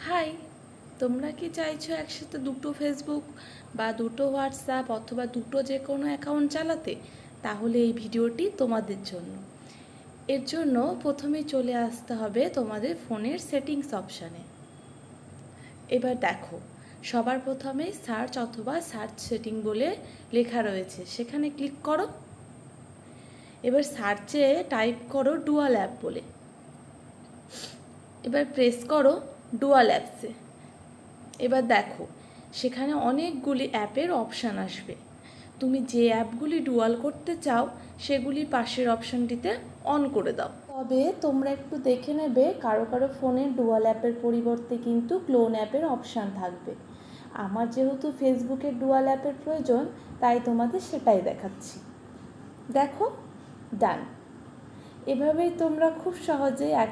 High, তোমরা কি চাইছো একসাথে দুটো ফেসবুক বা দুটো হোয়াটসঅ্যাপ অথবা দুটো যে কোনো অ্যাকাউন্ট চালাতে? তাহলে এই ভিডিওটি তোমাদের জন্য। এর জন্য প্রথমেই চলে আসতে হবে তোমাদের ফোনের সেটিংস অপশানে। এবার দেখো, সবার প্রথমে সার্চ অথবা সার্চ সেটিং বলে লেখা রয়েছে, সেখানে ক্লিক করো। এবার সার্চে টাইপ করো ডুয়াল অ্যাপ বলে। এবার প্রেস করো ডুয়াল অ্যাপসে। এবার দেখো, সেখানে অনেকগুলি অ্যাপের অপশান আসবে। তুমি যে অ্যাপগুলি ডুয়াল করতে চাও সেগুলি পাশের অপশানটিতে অন করে দাও। তবে তোমরা একটু দেখে নেবে, কারো কারো ফোনে ডুয়াল অ্যাপের পরিবর্তে কিন্তু ক্লোন অ্যাপের অপশান থাকবে। আমার যেহেতু ফেসবুকের ডুয়াল অ্যাপের প্রয়োজন, তাই তোমাদের সেটাই দেখাচ্ছি। দেখো, ডান। এভাবেই তোমরা খুব সহজেই